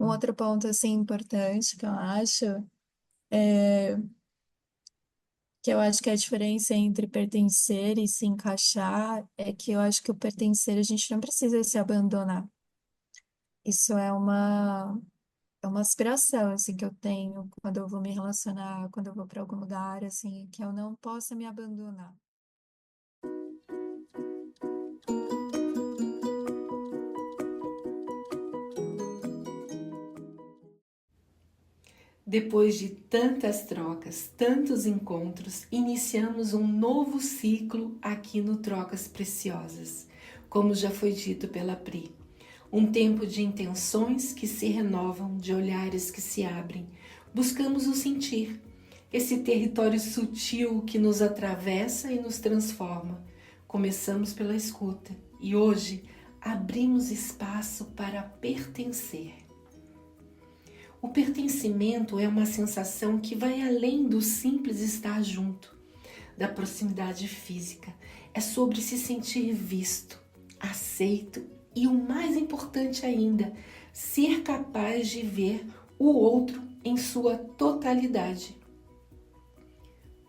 Um outro ponto assim importante que eu acho que a diferença entre pertencer e se encaixar é que eu acho que o pertencer a gente não precisa se abandonar. Isso é uma aspiração assim que eu tenho quando eu vou me relacionar, quando eu vou para algum lugar assim, que eu não possa me abandonar. Depois de tantas trocas, tantos encontros, iniciamos um novo ciclo aqui no Trocas Preciosas, como já foi dito pela Pri. Um tempo de intenções que se renovam, de olhares que se abrem. Buscamos o sentir, esse território sutil que nos atravessa e nos transforma. Começamos pela escuta e hoje abrimos espaço para pertencer. O pertencimento é uma sensação que vai além do simples estar junto, da proximidade física. É sobre se sentir visto, aceito e, o mais importante ainda, ser capaz de ver o outro em sua totalidade.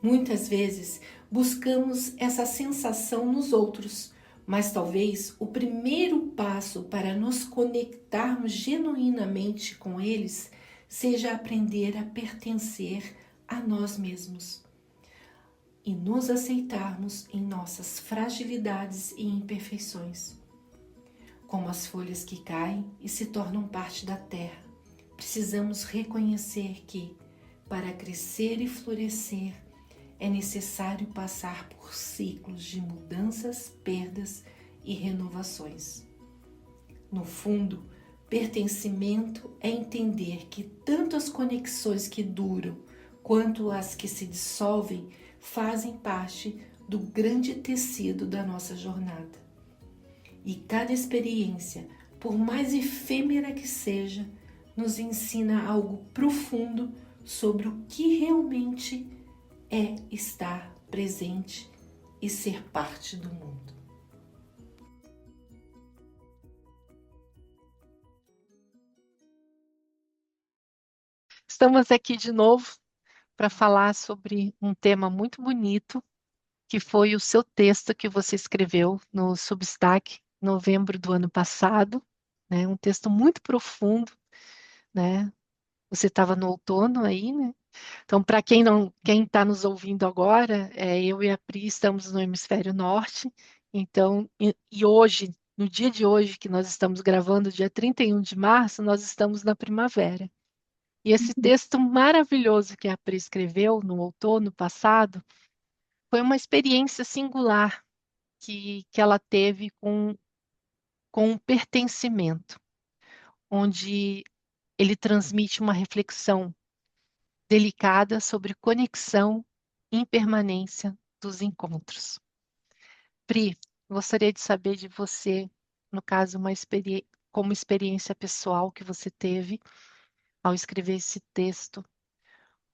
Muitas vezes buscamos essa sensação nos outros, mas talvez o primeiro passo para nos conectarmos genuinamente com eles seja aprender a pertencer a nós mesmos e nos aceitarmos em nossas fragilidades e imperfeições. Como as folhas que caem e se tornam parte da terra, precisamos reconhecer que, para crescer e florescer, é necessário passar por ciclos de mudanças, perdas e renovações. No fundo, pertencimento é entender que tanto as conexões que duram quanto as que se dissolvem fazem parte do grande tecido da nossa jornada. E cada experiência, por mais efêmera que seja, nos ensina algo profundo sobre o que realmente é estar presente e ser parte do mundo. Estamos aqui de novo para falar sobre um tema muito bonito, que foi o seu texto que você escreveu no Substack em novembro do ano passado, né? Um texto muito profundo, né? Você estava no outono aí, né? Então, para quem está nos ouvindo agora, eu e a Pri estamos no hemisfério norte. Então, e hoje, no dia de hoje que nós estamos gravando, dia 31 de março, nós estamos na primavera. E esse texto maravilhoso que a Pri escreveu no outono passado foi uma experiência singular que ela teve com o pertencimento, onde ele transmite uma reflexão delicada sobre conexão e impermanência dos encontros. Pri, gostaria de saber de você, no caso, como experiência pessoal que você teve ao escrever esse texto.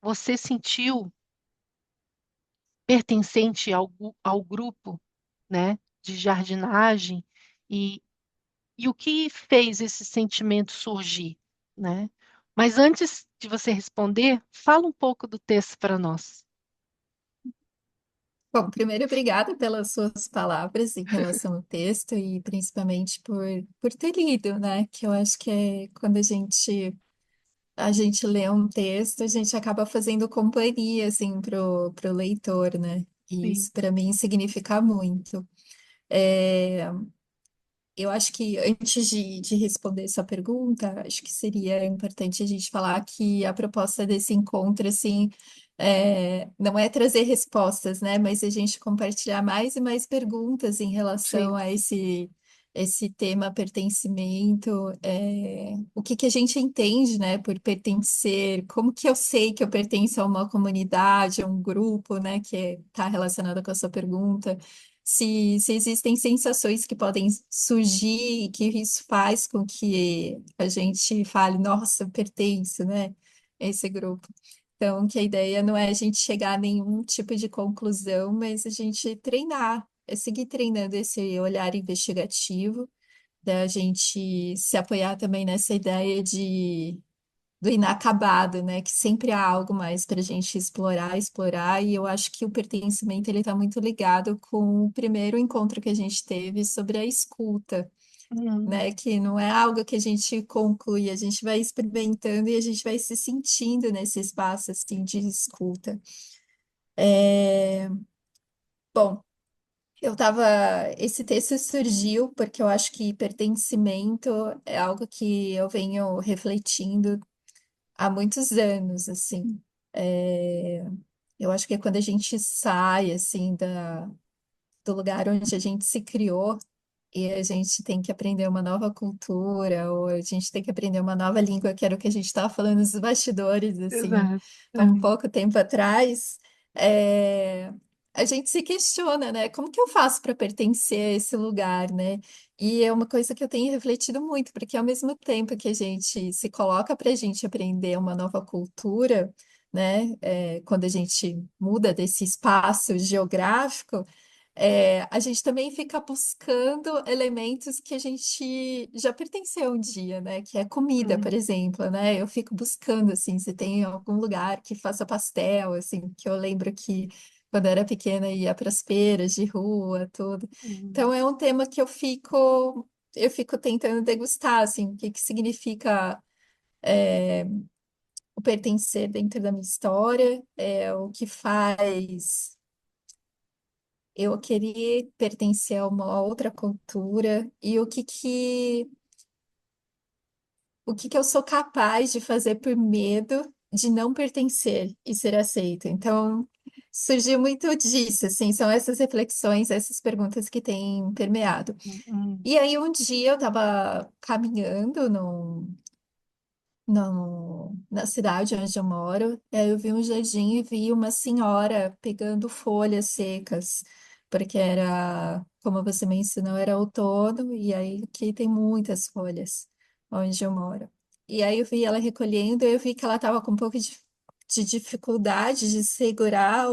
Você sentiu pertencente ao grupo, né, de jardinagem e, e o que fez esse sentimento surgir, né? Mas antes de você responder, fala um pouco do texto para nós. Bom, primeiro, obrigada pelas suas palavras em relação ao texto e principalmente por ter lido, né? Que eu acho que é quando a gente lê um texto, a gente acaba fazendo companhia, assim, pro leitor, né? E Sim, isso para mim significa muito. É, eu acho que antes de responder sua pergunta, acho que seria importante a gente falar que a proposta desse encontro, assim, não é trazer respostas, né? Mas a gente compartilhar mais e mais perguntas em relação sim, a esse tema pertencimento, o que que a gente entende, né, por pertencer, como que eu sei que eu pertenço a uma comunidade, a um grupo, né, que está relacionado com a sua pergunta se existem sensações que podem surgir e que isso faz com que a gente fale, nossa, eu pertenço, né, a esse grupo. Então, que a ideia não é a gente chegar a nenhum tipo de conclusão, mas a gente treinar, é seguir treinando esse olhar investigativo da gente se apoiar também nessa ideia do inacabado, né? Que sempre há algo mais para a gente explorar, explorar, e eu acho que o pertencimento ele está muito ligado com o primeiro encontro que a gente teve sobre a escuta, Hum, né? Que não é algo que a gente conclui, a gente vai experimentando e a gente vai se sentindo nesse espaço assim de escuta. É, Bom, esse texto surgiu porque eu acho que pertencimento é algo que eu venho refletindo há muitos anos, assim. É, eu acho que é quando a gente sai, assim, do lugar onde a gente se criou e a gente tem que aprender uma nova cultura, ou a gente tem que aprender uma nova língua, que era o que a gente estava falando nos bastidores, assim, exato. há um pouco tempo atrás, é, a gente se questiona, né? Como que eu faço para pertencer a esse lugar, né? E é uma coisa que eu tenho refletido muito, porque ao mesmo tempo que a gente se coloca para a gente aprender uma nova cultura, né? Quando a gente muda desse espaço geográfico, a gente também fica buscando elementos que a gente já pertenceu um dia, né? Que é comida, por Hum, exemplo, né? Eu fico buscando, assim, se tem algum lugar que faça pastel, assim, que eu lembro que quando eu era pequena ia para as feiras de rua, tudo. hum, Então é um tema que eu fico tentando degustar, assim, o que que significa o pertencer dentro da minha história, o que faz eu querer pertencer a uma outra cultura e o que que eu sou capaz de fazer por medo de não pertencer e ser aceita. Então, surgiu muito disso, assim, são essas reflexões, essas perguntas que têm permeado. hum, E aí, um dia eu estava caminhando na cidade onde eu moro, e aí eu vi um jardim e vi uma senhora pegando folhas secas, porque era, como você mencionou, era outono, e aí aqui tem muitas folhas onde eu moro. E aí eu vi ela recolhendo, e eu vi que ela estava com um pouco de dificuldade de segurar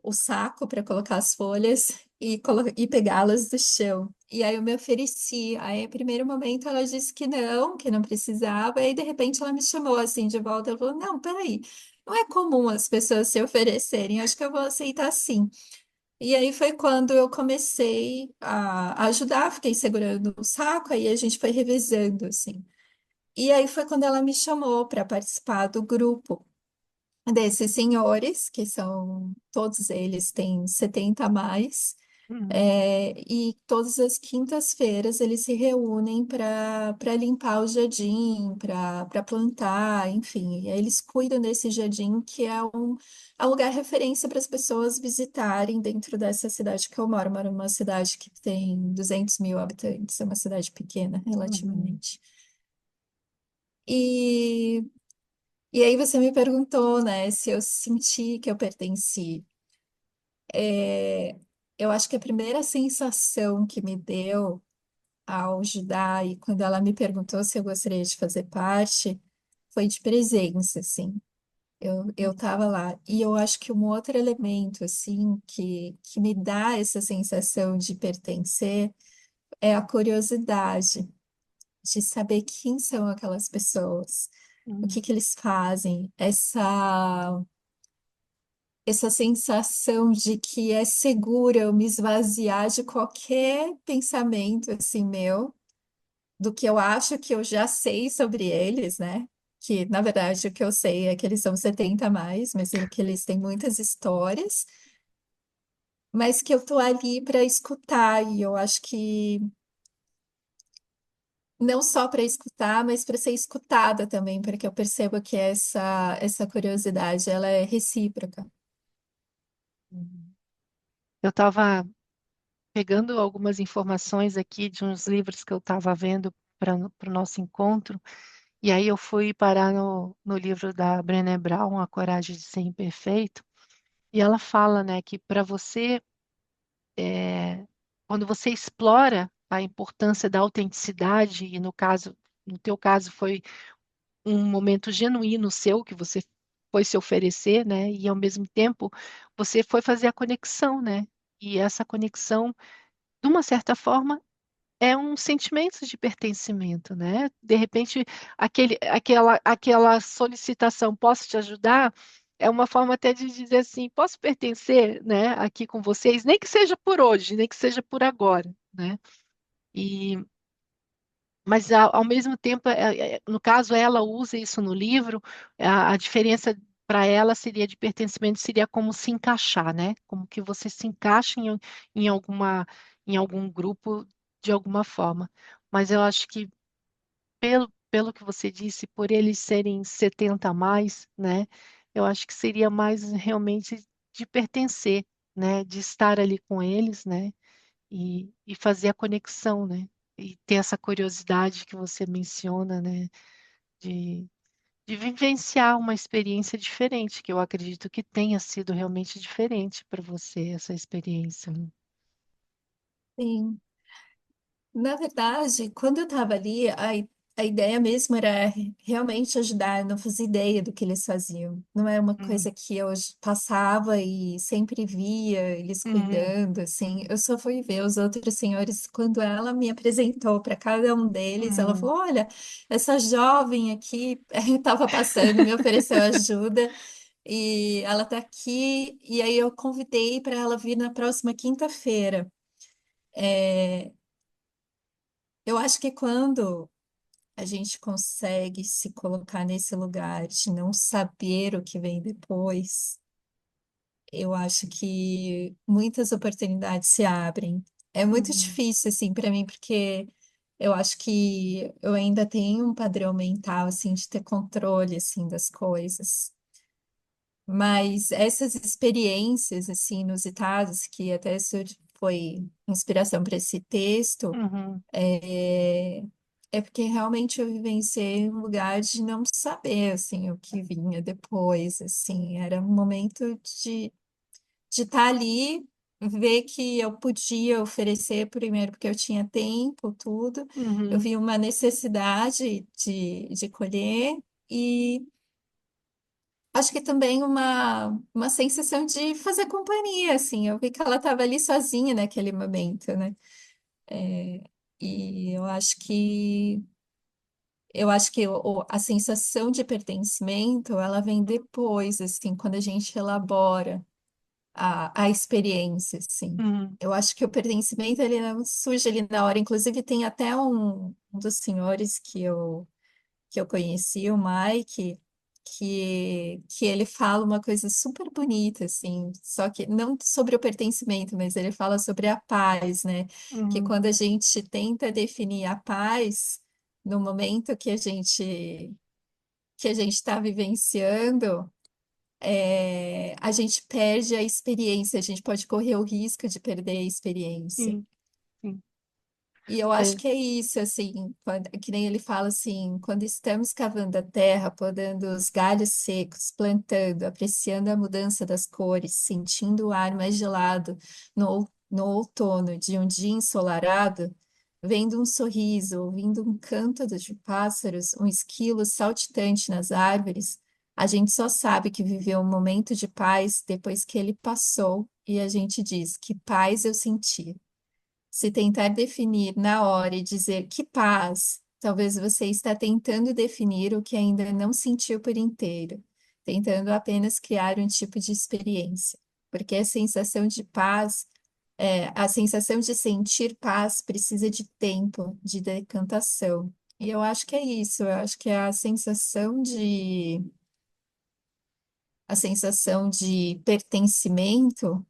o saco para colocar as folhas e pegá-las do chão. E aí eu me ofereci. Aí, no primeiro momento, ela disse que não precisava. E aí, de repente, ela me chamou assim de volta. Ela falou: Não, peraí, não é comum as pessoas se oferecerem, acho que eu vou aceitar sim. E aí foi quando eu comecei a ajudar, fiquei segurando o saco, aí a gente foi revezando, assim. E aí foi quando ela me chamou para participar do grupo desses senhores, que são, todos eles têm 70 a mais, hum, e todas as quintas-feiras eles se reúnem para limpar o jardim, para plantar, enfim. E aí eles cuidam desse jardim, que é um lugar referência para as pessoas visitarem dentro dessa cidade que eu moro. Eu moro numa cidade que tem 200 mil habitantes, é uma cidade pequena, uhum, relativamente. E e aí você me perguntou, né, se eu senti que eu pertenci. É, eu acho que a primeira sensação que me deu ao ajudar e quando ela me perguntou se eu gostaria de fazer parte, foi de presença, assim. Eu tava lá. E eu acho que um outro elemento, assim, que me dá essa sensação de pertencer é a curiosidade de saber quem são aquelas pessoas, o que hum, que eles fazem, essa sensação de que é seguro eu me esvaziar de qualquer pensamento assim meu, do que eu acho que eu já sei sobre eles, né? Que na verdade o que eu sei é que eles são 70 a mais, mas é que eles têm muitas histórias, mas que eu tô ali para escutar e eu acho que não só para escutar, mas para ser escutada também, porque eu percebo que essa curiosidade ela é recíproca. hum. Eu estava pegando algumas informações aqui de uns livros que eu estava vendo para o nosso encontro, e aí eu fui parar no livro da Brené Brown, A Coragem de Ser Imperfeito, e ela fala, né, que para você, quando você explora a importância da autenticidade, e no caso, no teu caso foi um momento genuíno seu que você foi se oferecer, né, e ao mesmo tempo você foi fazer a conexão, né, e essa conexão, de uma certa forma, é um sentimento de pertencimento, né? De repente, aquela solicitação, posso te ajudar? É uma forma até de dizer assim, posso pertencer, né, aqui com vocês, nem que seja por hoje, nem que seja por agora, né? E, mas ao mesmo tempo, no caso, ela usa isso no livro, a diferença para ela seria de pertencimento, seria como se encaixar, né? Como que você se encaixa em em algum grupo de alguma forma. Mas eu acho que pelo que você disse, por eles serem 70 a mais, né? Eu acho que seria mais realmente de pertencer, né? De estar ali com eles, né? E fazer a conexão, né? E ter essa curiosidade que você menciona, né? De, de vivenciar uma experiência diferente, que eu acredito que tenha sido realmente diferente para você essa experiência, né? Sim. Na verdade, quando eu estava ali, a ideia mesmo era realmente ajudar. Eu não fazia ideia do que eles faziam. Não era uma Uhum, coisa que eu passava e sempre via eles uhum, cuidando, assim. Eu só fui ver os outros senhores quando ela me apresentou para cada um deles. Ela uhum, falou: Olha, essa jovem aqui estava passando, me ofereceu ajuda. E ela está aqui, e aí eu convidei para ela vir na próxima quinta-feira. Eu acho que quando a gente consegue se colocar nesse lugar de não saber o que vem depois, eu acho que muitas oportunidades se abrem. É muito uhum, difícil, assim, para mim, porque eu acho que eu ainda tenho um padrão mental, assim, de ter controle, assim, das coisas. Mas essas experiências, assim, inusitadas, que até foi inspiração para esse texto, uhum, é, é porque realmente eu vivenciei um lugar de não saber, assim, o que vinha depois, assim, era um momento de estar ali, ver que eu podia oferecer primeiro porque eu tinha tempo, tudo, eu uhum, vi uma necessidade de colher e acho que também uma sensação de fazer companhia, assim, eu vi que ela estava ali sozinha naquele momento, né? É, e eu acho que a sensação de pertencimento, ela vem depois, assim, quando a gente elabora a experiência, assim. uhum, Eu acho que o pertencimento, ele não surge ali na hora. Inclusive, tem até um dos senhores que eu conheci, o Mike, que ele fala uma coisa super bonita, assim, só que não sobre o pertencimento, mas ele fala sobre a paz, né? Que uhum, quando a gente tenta definir a paz, no momento que a gente está vivenciando, a gente perde a experiência, a gente pode correr o risco de perder a experiência. sim, sim. E eu acho É, que é isso, assim, que nem ele fala assim, quando estamos cavando a terra, podando os galhos secos, plantando, apreciando a mudança das cores, sentindo o ar mais gelado no outono de um dia ensolarado, vendo um sorriso, ouvindo um canto de pássaros, um esquilo saltitante nas árvores, a gente só sabe que viveu um momento de paz depois que ele passou e a gente diz que paz eu senti. Se tentar definir na hora e dizer que paz, talvez você está tentando definir o que ainda não sentiu por inteiro, tentando apenas criar um tipo de experiência. Porque a sensação de sentir paz precisa de tempo, de decantação. E eu acho que é isso, eu acho que é a sensação de pertencimento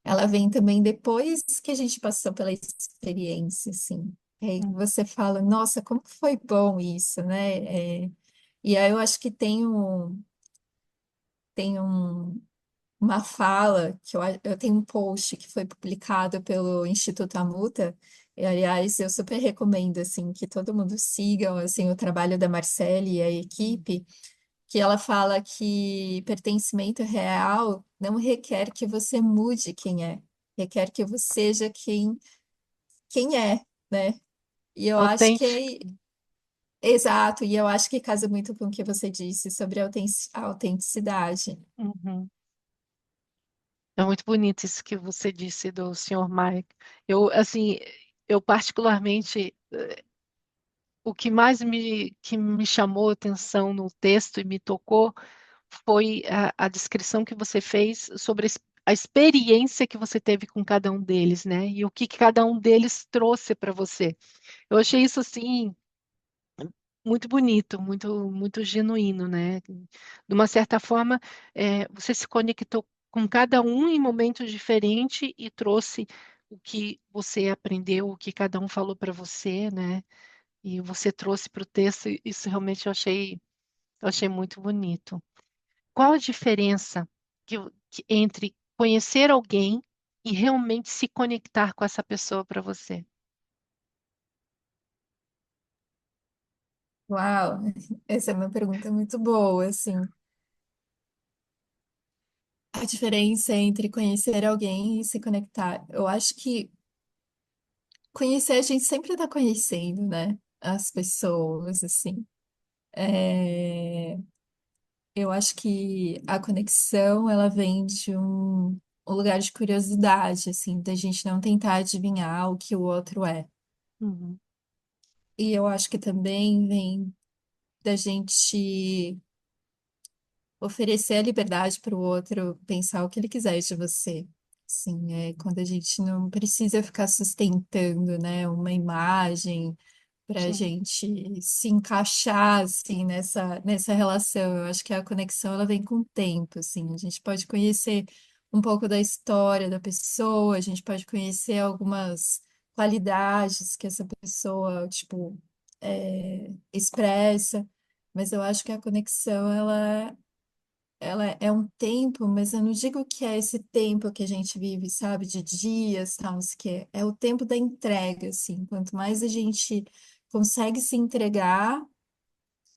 ela vem também depois que a gente passou pela experiência, assim. E aí hum, você fala, nossa, como foi bom isso, né? E aí eu acho que tem uma fala, eu tenho um post que foi publicado pelo Instituto Amuta, e, aliás, eu super recomendo, assim, que todo mundo siga, assim, o trabalho da Marcele e a equipe, que ela fala que pertencimento real não requer que você mude quem é, requer que você seja quem é, né? E eu acho que autêntico. é exato, e eu acho que casa muito com o que você disse sobre a autenticidade. Uhum. É muito bonito isso que você disse do Senhor Mike. Eu, assim, eu particularmente, o que mais que me chamou a atenção no texto e me tocou foi a descrição que você fez sobre a experiência que você teve com cada um deles, né? E o que cada um deles trouxe para você. Eu achei isso assim muito bonito, muito genuíno, né? De uma certa forma, você se conectou com cada um em momentos diferentes e trouxe o que você aprendeu, o que cada um falou para você, né? E você trouxe para o texto, e isso realmente eu achei muito bonito. Qual a diferença entre conhecer alguém e realmente se conectar com essa pessoa para você? Uau, essa é uma pergunta muito boa, assim. A diferença entre conhecer alguém e se conectar. Eu acho que conhecer, a gente sempre está conhecendo, né? As pessoas, assim. É, eu acho que a conexão, ela vem de um lugar de curiosidade, assim, da gente não tentar adivinhar o que o outro é. Uhum, E eu acho que também vem da gente oferecer a liberdade para o outro pensar o que ele quiser de você. Sim, é quando a gente não precisa ficar sustentando, né, uma imagem para a sim. gente se encaixar assim nessa relação. Eu acho que a conexão ela vem com o tempo, assim. A gente pode conhecer um pouco da história da pessoa, a gente pode conhecer algumas qualidades que essa pessoa, tipo, expressa, mas eu acho que a conexão ela é um tempo, mas eu não digo que é esse tempo que a gente vive, sabe, de dias, tal, não sei o quê. É o tempo da entrega, assim. Quanto mais a gente consegue se entregar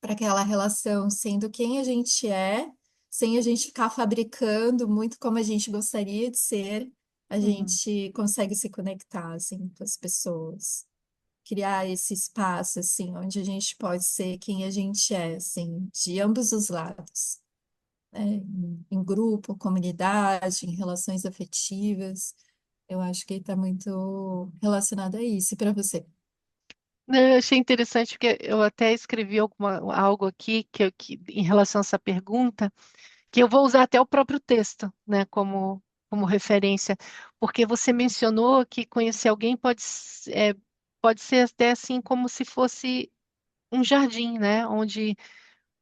para aquela relação, sendo quem a gente é, sem a gente ficar fabricando muito como a gente gostaria de ser, a Uhum. gente consegue se conectar, assim, com as pessoas. Criar esse espaço, assim, onde a gente pode ser quem a gente é, assim, de ambos os lados, em grupo, comunidade, em relações afetivas. Eu acho que está muito relacionado a isso. E para você? Não, eu achei interessante porque eu até escrevi algo aqui em relação a essa pergunta, que eu vou usar até o próprio texto, né, como referência, porque você mencionou que conhecer alguém pode ser até assim como se fosse um jardim, né, onde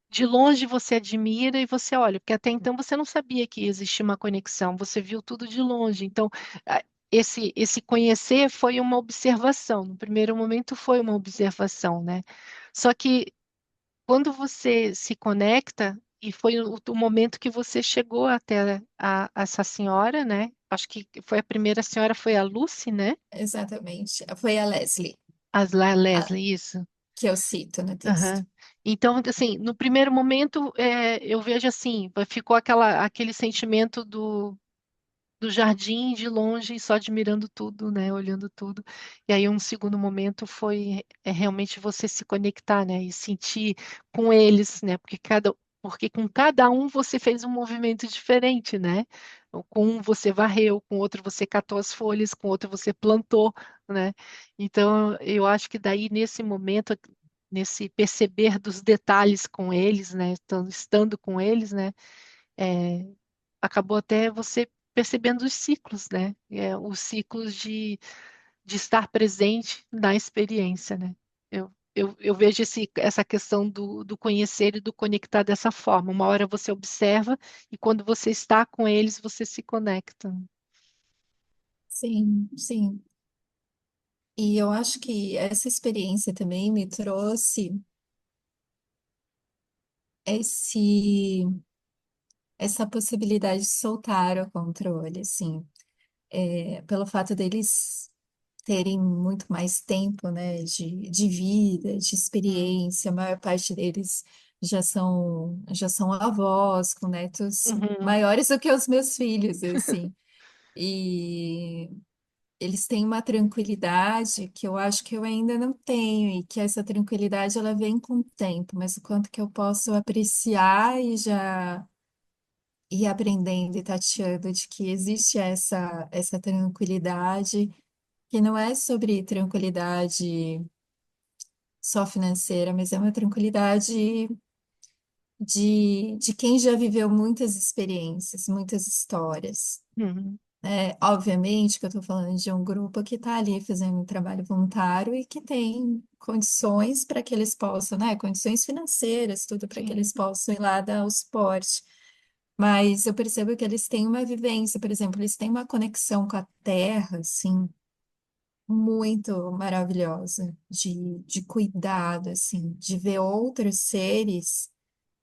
de longe você admira e você olha, porque até então você não sabia que existia uma conexão, você viu tudo de longe. Então, a- esse conhecer foi uma observação. No primeiro momento foi uma observação, né? Só que quando você se conecta, e foi o momento que você chegou até essa senhora, né? Acho que foi a primeira senhora, foi a Lucy, né? Exatamente. Foi a Leslie, a- Leslie, isso. que eu cito no texto. Aham. Então, assim, no primeiro momento, eu vejo assim, ficou aquele sentimento do jardim de longe, só admirando tudo, né, olhando tudo. E aí um segundo momento foi realmente você se conectar, né, e sentir com eles, né, porque com cada um você fez um movimento diferente, né? Com um você varreu, com outro você catou as folhas, com outro você plantou, né? Então eu acho que daí nesse momento, nesse perceber dos detalhes com eles, né, estando com eles, né, é, acabou até você percebendo os ciclos, né? Os ciclos de estar presente na experiência, né? Eu vejo essa questão do conhecer e do conectar dessa forma. Uma hora você observa e quando você está com eles, você se conecta. Sim, sim. E eu acho que essa experiência também me trouxe esse, essa possibilidade de soltar o controle, assim. Pelo fato deles terem muito mais tempo, né, de vida, de Hum. experiência, a maior parte deles já são avós, com netos Uhum. maiores do que os meus filhos, assim. E eles têm uma tranquilidade que eu acho que eu ainda não tenho, e que essa tranquilidade ela vem com o tempo, mas o quanto que eu posso apreciar e já ir aprendendo e tateando de que existe essa tranquilidade que não é sobre tranquilidade só financeira, mas é uma tranquilidade de quem já viveu muitas experiências, muitas histórias. Uhum, É, obviamente que eu estou falando de um grupo que está ali fazendo um trabalho voluntário e que tem condições para que eles possam, né, condições financeiras, tudo para que sim. eles possam ir lá dar o suporte. Mas eu percebo que eles têm uma vivência, por exemplo, eles têm uma conexão com a terra, assim, muito maravilhosa, de cuidado, assim, de ver outros seres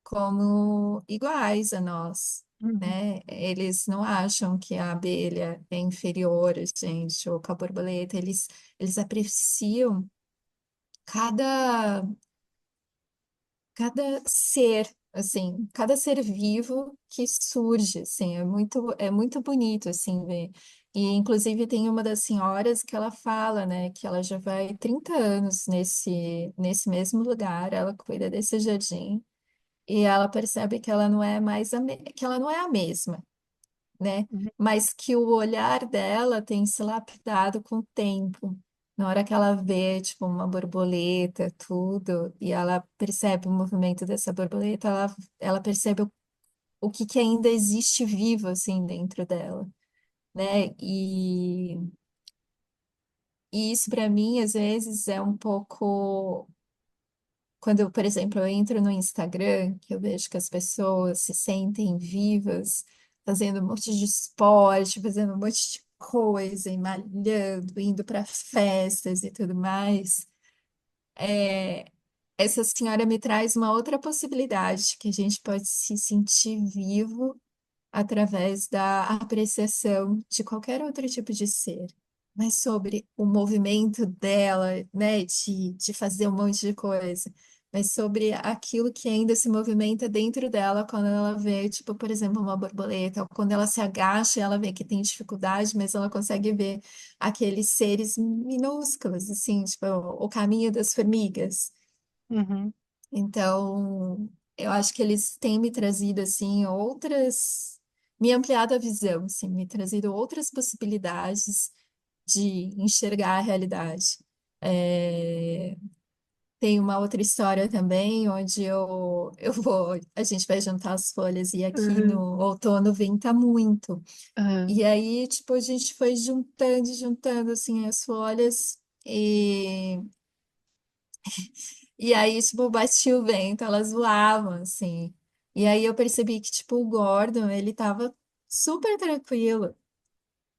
como iguais a nós, Uhum, né? Eles não acham que a abelha é inferior a gente, ou que a borboleta, eles apreciam cada, cada ser, assim, cada ser vivo que surge, assim, é muito bonito, assim, ver. E, inclusive, tem uma das senhoras que ela fala, né, que ela já vai 30 anos nesse mesmo lugar, ela cuida desse jardim, e ela percebe que ela não é mais que ela não é a mesma, né? uhum, Mas que o olhar dela tem se lapidado com o tempo. Na hora que ela vê, tipo, uma borboleta, tudo, e ela percebe o movimento dessa borboleta, ela percebe o que que ainda existe vivo, assim, dentro dela, né? E isso, para mim, às vezes, é um pouco. Quando eu, por exemplo, eu entro no Instagram, que eu vejo que as pessoas se sentem vivas, fazendo um monte de esporte, fazendo um monte de coisa, e malhando, indo para festas e tudo mais. É, essa senhora me traz uma outra possibilidade, que a gente pode se sentir vivo através da apreciação de qualquer outro tipo de ser. Mas sobre o movimento dela, né, de fazer um monte de coisa, mas sobre aquilo que ainda se movimenta dentro dela quando ela vê, tipo, por exemplo, uma borboleta, ou quando ela se agacha, ela vê que tem dificuldade, mas ela consegue ver aqueles seres minúsculos, assim, tipo, o caminho das formigas. uhum, Então, eu acho que eles têm me trazido, assim, me ampliado a visão, assim, me trazido outras possibilidades de enxergar a realidade. É, tem uma outra história também, onde a gente vai juntar as folhas, e aqui no uhum, outono venta muito. uhum, E aí, tipo, a gente foi juntando, assim, as folhas, e aí, tipo, batia o vento, elas voavam, assim. E aí eu percebi que, tipo, o Gordon, ele tava super tranquilo.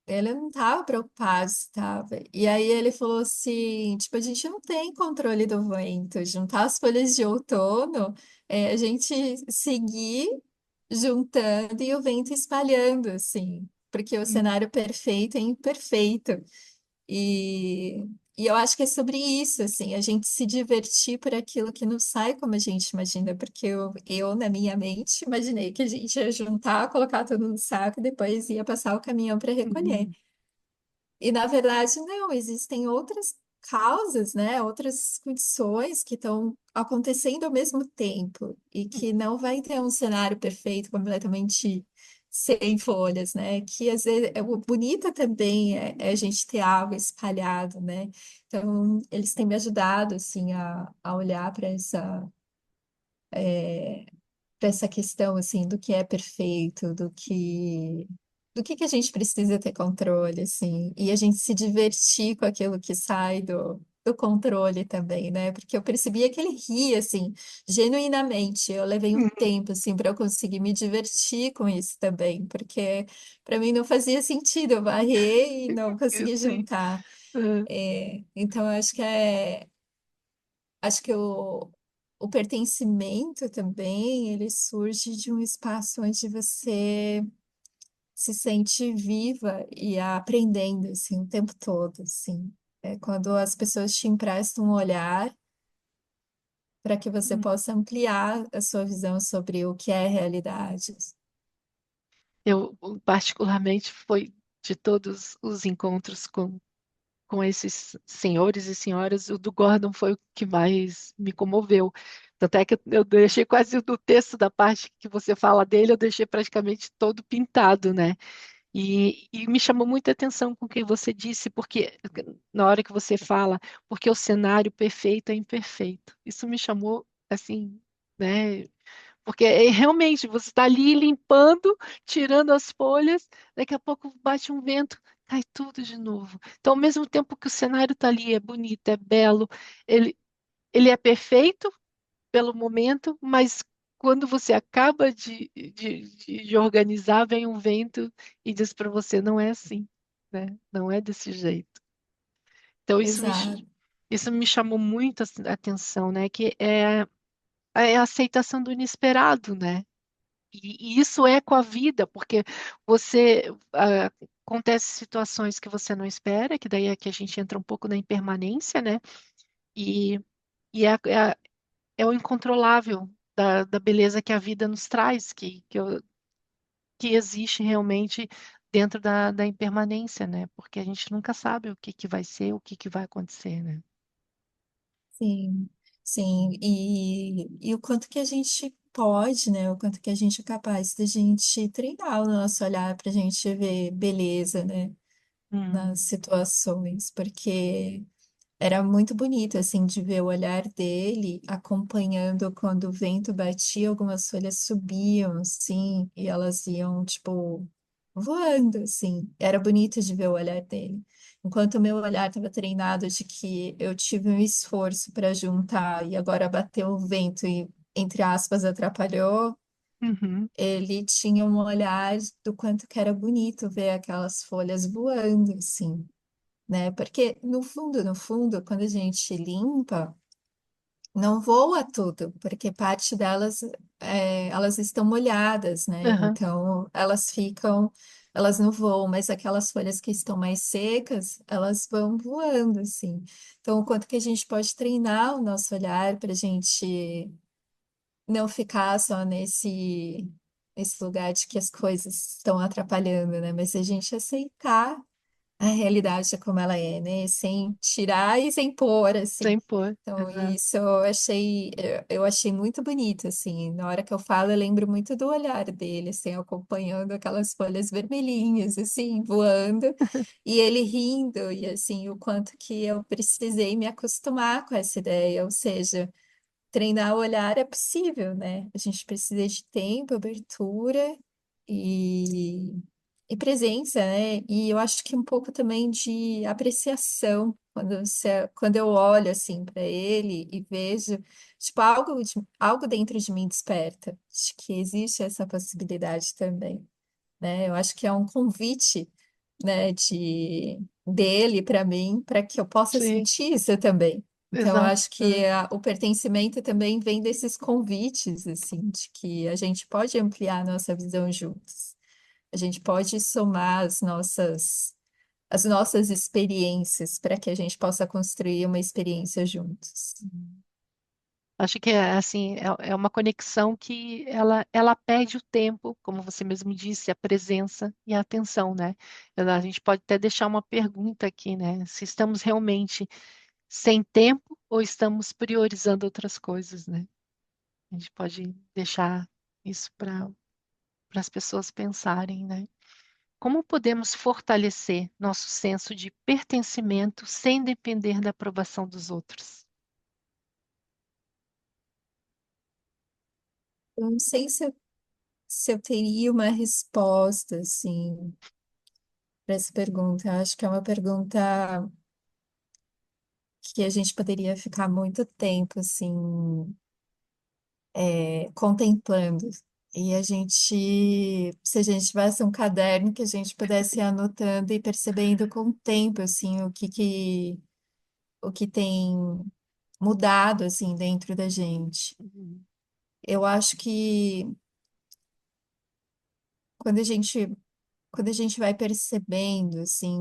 Ele não tava preocupado se tava. E aí ele falou assim, tipo, a gente não tem controle do vento. Juntar as folhas de outono, é a gente seguir juntando e o vento espalhando, assim. Porque o uhum, cenário perfeito é imperfeito. E, e eu acho que é sobre isso, assim, a gente se divertir por aquilo que não sai como a gente imagina, porque na minha mente, imaginei que a gente ia juntar, colocar tudo no saco e depois ia passar o caminhão para recolher. uhum, E na verdade, não, existem outras causas, né? Outras condições que estão acontecendo ao mesmo tempo e que não vai ter um cenário perfeito, completamente sem folhas, né? Que às vezes o bonita também é a gente ter algo espalhado, né? Então, eles têm me ajudado assim a olhar para essa questão assim do que é perfeito, do que a gente precisa ter controle assim, e a gente se divertir com aquilo que sai do controle também, né? Porque eu percebia que ele ria assim, genuinamente. Eu levei um uhum, tempo assim para eu conseguir me divertir com isso também, porque para mim não fazia sentido eu varrer e não eu conseguir sei. juntar. Uhum, Então, eu acho que o pertencimento também, ele surge de um espaço onde você se sente viva e aprendendo, assim, o tempo todo, assim. É quando as pessoas te emprestam um olhar para que você uhum. possa ampliar a sua visão sobre o que é realidade. Eu, particularmente, foi de todos os encontros com esses senhores e senhoras, o do Gordon foi o que mais me comoveu. Tanto é que eu deixei quase do texto da parte que você fala dele, eu deixei praticamente todo pintado, né? E me chamou muita atenção com o que você disse, porque na hora que você fala, porque o cenário perfeito é imperfeito. Isso me chamou assim, né? Porque realmente você está ali limpando, tirando as folhas, daqui a pouco bate um vento, cai tudo de novo. Então, ao mesmo tempo que o cenário está ali, é bonito, é belo, ele, ele é perfeito pelo momento, mas quando você acaba de organizar, vem um vento e diz para você, não é assim, né? Não é desse jeito. Então, Exato. isso me chamou muito a atenção, né? Que é a aceitação do inesperado, né? E isso é com a vida, porque você acontece situações que você não espera, que daí é que a gente entra um pouco na impermanência, né? E, e é o incontrolável da beleza que a vida nos traz, que existe realmente dentro da impermanência, né? Porque a gente nunca sabe o que que vai ser, o que que vai acontecer, né? Sim, sim. E o quanto que a gente pode, né? O quanto que a gente é capaz de a gente treinar o nosso olhar para a gente ver beleza, né? Hum, Nas situações, porque era muito bonito, assim, de ver o olhar dele acompanhando quando o vento batia, algumas folhas subiam, assim, e elas iam, tipo, voando, assim. Era bonito de ver o olhar dele. Enquanto o meu olhar estava treinado de que eu tive um esforço para juntar e agora bateu o vento e, entre aspas, atrapalhou, uhum, ele tinha um olhar do quanto que era bonito ver aquelas folhas voando, assim, né? Porque no fundo, quando a gente limpa, não voa tudo, porque parte delas, elas estão molhadas, né? aham, Então, elas não voam, mas aquelas folhas que estão mais secas, elas vão voando, assim. Então, o quanto que a gente pode treinar o nosso olhar para a gente não ficar só nesse lugar de que as coisas estão atrapalhando, né? Mas a gente aceitar a realidade é como ela é, né? Sem tirar e sem pôr, assim. sem pôr, Então, exato. isso eu achei muito bonito, assim. Na hora que eu falo, eu lembro muito do olhar dele, assim, acompanhando aquelas folhas vermelhinhas, assim, voando, e ele rindo, e assim, o quanto que eu precisei me acostumar com essa ideia, ou seja, treinar o olhar é possível, né? A gente precisa de tempo, abertura e, e presença, né? E eu acho que um pouco também de apreciação quando eu olho assim para ele e vejo, tipo, algo dentro de mim desperta. Acho que existe essa possibilidade também, né? Eu acho que é um convite, né, dele para mim, para que eu possa Sim, sentir isso também. Então, eu exato. acho que o pertencimento também vem desses convites, assim, de que a gente pode ampliar a nossa visão juntos. A gente pode somar as nossas experiências para que a gente possa construir uma experiência juntos. Acho que é assim, é uma conexão que ela pede o tempo, como você mesmo disse, a presença e a atenção, né? A gente pode até deixar uma pergunta aqui, né? Se estamos realmente sem tempo ou estamos priorizando outras coisas, né? A gente pode deixar isso para as pessoas pensarem, né? Como podemos fortalecer nosso senso de pertencimento sem depender da aprovação dos outros? Eu não sei se eu teria uma resposta, assim, para essa pergunta. Eu acho que é uma pergunta que a gente poderia ficar muito tempo, assim, contemplando. E a gente, se a gente tivesse um caderno que a gente pudesse ir anotando e percebendo com o tempo, assim, o que tem mudado, assim, dentro da gente. Uhum. Eu acho que quando a gente, quando a gente vai percebendo, assim,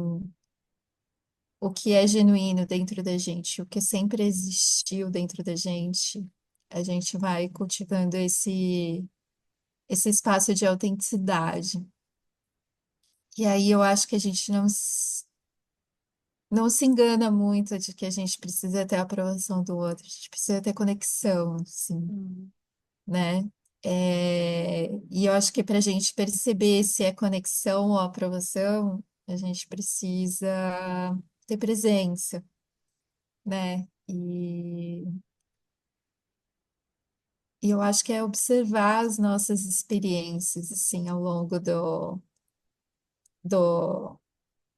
o que é genuíno dentro da gente, o que sempre existiu dentro da gente, a gente vai cultivando esse espaço de autenticidade. E aí eu acho que a gente não se engana muito de que a gente precisa ter a aprovação do outro, a gente precisa ter conexão, assim, Uhum. né? E eu acho que para a gente perceber se é conexão ou aprovação, a gente precisa ter presença, né? E eu acho que é observar as nossas experiências, assim, ao longo do,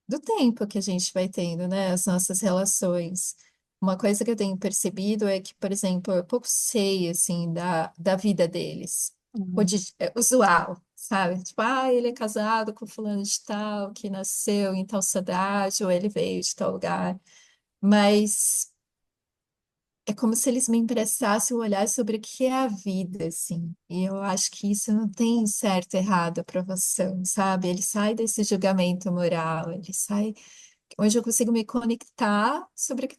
do tempo que a gente vai tendo, né? As nossas relações. Uma coisa que eu tenho percebido é que, por exemplo, eu pouco sei, assim, da vida deles. Uhum, Usual, sabe? Tipo, ele é casado com fulano de tal, que nasceu em tal cidade, ou ele veio de tal lugar. Mas é como se eles me emprestassem o olhar sobre o que é a vida, assim. E eu acho que isso não tem certo, errado, aprovação, sabe? Ele sai desse julgamento moral, ele sai. Hoje eu consigo me conectar sobre o que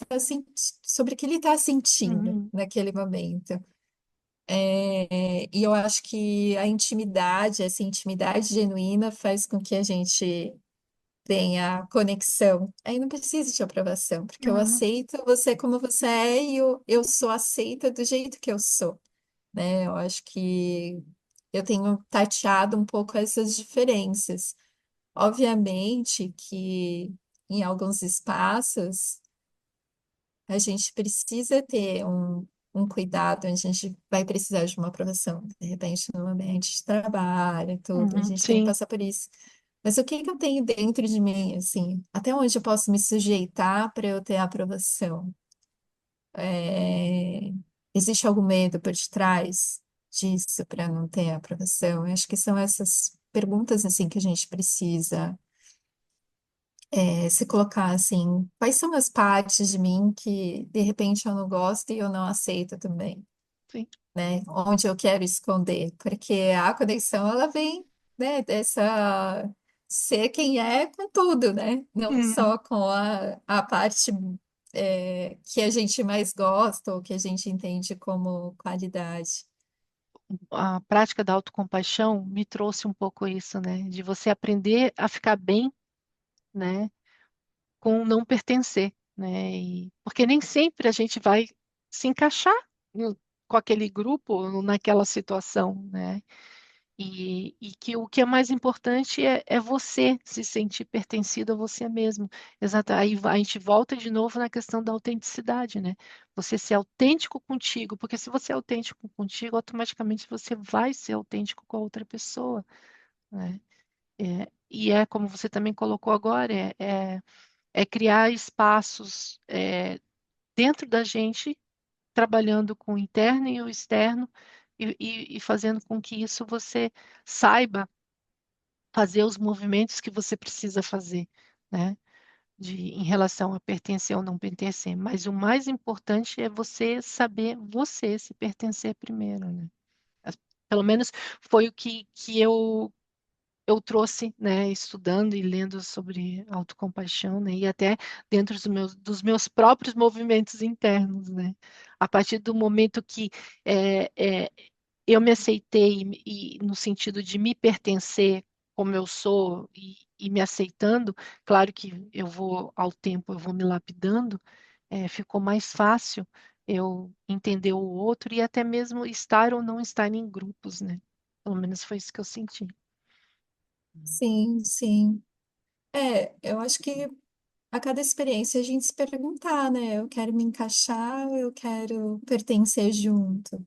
sobre o que ele está sentindo uhum, naquele momento. E eu acho que a intimidade, essa intimidade genuína, faz com que a gente tenha conexão. Aí não precisa de aprovação, porque eu uhum, aceito você como você é e eu sou aceita do jeito que eu sou, né? Eu acho que eu tenho tateado um pouco essas diferenças. Obviamente que em alguns espaços a gente precisa ter um cuidado, a gente vai precisar de uma aprovação, de repente, no ambiente de trabalho, tudo, a uhum, gente tem que sim, passar por isso. Mas o que que eu tenho dentro de mim, assim, até onde eu posso me sujeitar para eu ter a aprovação? É, Existe algum medo por detrás disso para não ter a aprovação? Eu acho que são essas perguntas, assim, que a gente precisa se colocar assim, quais são as partes de mim que de repente eu não gosto e eu não aceito também, sim. né? Onde eu quero esconder, porque a conexão ela vem, né, dessa ser quem é com tudo, né? Não Uhum. só com a parte que a gente mais gosta ou que a gente entende como qualidade. A prática da autocompaixão me trouxe um pouco isso, né? De você aprender a ficar bem, né? Com não pertencer, né? Porque nem sempre a gente vai se encaixar com aquele grupo, ou naquela situação, né? E que o que é mais importante é você se sentir pertencido a você mesmo. Exato. Aí a gente volta de novo na questão da autenticidade, né? Você ser autêntico contigo, porque se você é autêntico contigo, automaticamente você vai ser autêntico com a outra pessoa, né? E é como você também colocou agora, é criar espaços dentro da gente, trabalhando com o interno e o externo, e fazendo com que isso você saiba fazer os movimentos que você precisa fazer, né? Em relação a pertencer ou não pertencer. Mas o mais importante é você saber você se pertencer primeiro, né? As- Pelo menos foi o que eu trouxe, né, estudando e lendo sobre autocompaixão, né, e até dentro dos meus próprios movimentos internos, né. A partir do momento que é, é, eu me aceitei e no sentido de me pertencer como eu sou e me aceitando, claro que ao tempo, eu vou me lapidando, ficou mais fácil eu entender o outro e até mesmo estar ou não estar em grupos, né. Pelo menos foi isso que eu senti. Sim, sim. Eu acho que a cada experiência a gente se perguntar, né? Eu quero me encaixar, eu quero pertencer junto,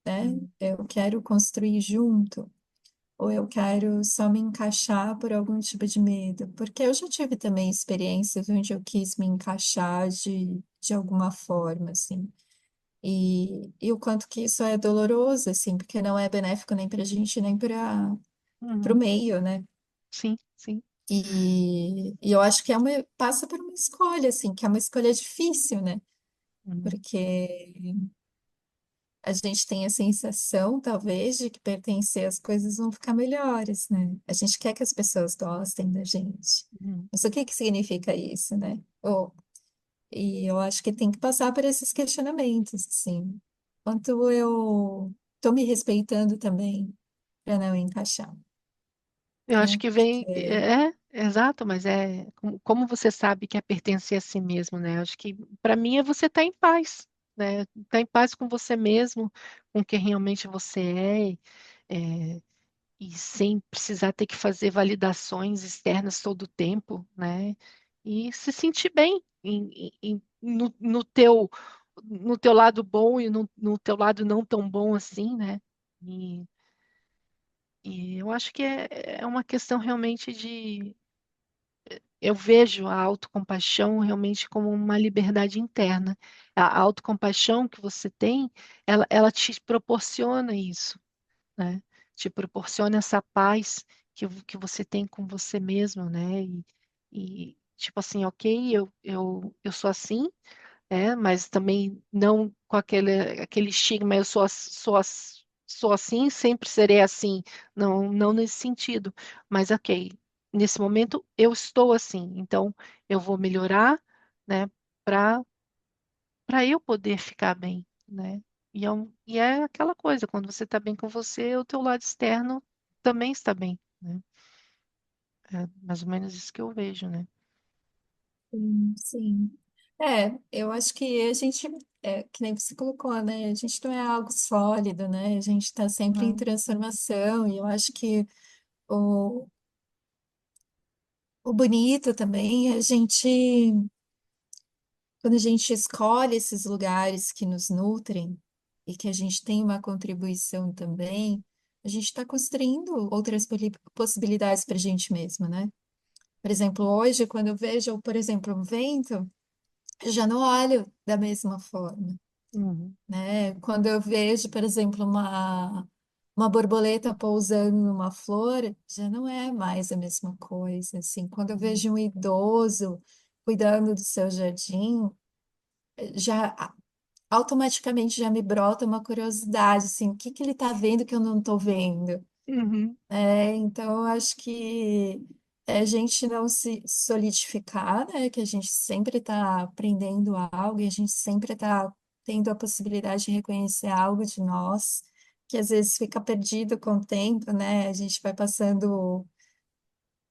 né? Hum, Eu quero construir junto, ou eu quero só me encaixar por algum tipo de medo? Porque eu já tive também experiências onde eu quis me encaixar de alguma forma, assim. E o quanto que isso é doloroso, assim, porque não é benéfico nem para a gente, nem para o uhum. meio, né? Sim, sim. E eu acho que passa por uma escolha, assim, que é uma escolha difícil, né? Uhum, Porque a gente tem a sensação, talvez, de que pertencer às coisas vão ficar melhores, né? A gente quer que as pessoas gostem da gente. uhum. Mas o que que significa isso, né? E eu acho que tem que passar por esses questionamentos, assim. Quanto eu tô me respeitando também para não encaixar, Eu acho né? que vem, Porque exato, mas como você sabe que é pertencer a si mesmo, né? Acho que para mim é você estar em paz. né? Tá em paz com você mesmo, com quem realmente você é, e sem precisar ter que fazer validações externas todo o tempo, né? E se sentir bem no teu lado bom e no teu lado não tão bom assim, né? E, e eu acho que é uma questão realmente de. Eu vejo a autocompaixão realmente como uma liberdade interna. A autocompaixão que você tem, ela te proporciona isso, né? Te proporciona essa paz que você tem com você mesmo, né? Tipo assim, ok, eu sou assim, mas também não com aquele estigma, eu sou assim, sempre serei assim. Não, não nesse sentido. Mas ok, nesse momento eu estou assim, então eu vou melhorar, né? Para eu poder ficar bem, né? E é aquela coisa, quando você está bem com você, o teu lado externo também está bem, né? É mais ou menos isso que eu vejo, né? Sim, sim. Eu acho que a gente, que nem você colocou, né? A gente não é algo sólido, né? A gente está sempre em Não. transformação, e eu acho que o, o bonito também é a gente, quando a gente escolhe esses lugares que nos nutrem e que a gente tem uma contribuição também, a gente está construindo outras possibilidades para a gente mesmo, né? Por exemplo, hoje, quando eu vejo, por exemplo, um vento, eu já não olho da mesma forma, Uhum, né? Quando eu vejo, por exemplo, uma borboleta pousando numa flor, já não é mais a mesma coisa, assim. Quando eu uhum, vejo um idoso cuidando do seu jardim, já automaticamente já me brota uma curiosidade, assim, o que que ele está vendo que eu não estou vendo? uhum, Então, eu acho que é a gente não se solidificar, né? Que a gente sempre está aprendendo algo e a gente sempre está tendo a possibilidade de reconhecer algo de nós, que às vezes fica perdido com o tempo, né? A gente vai passando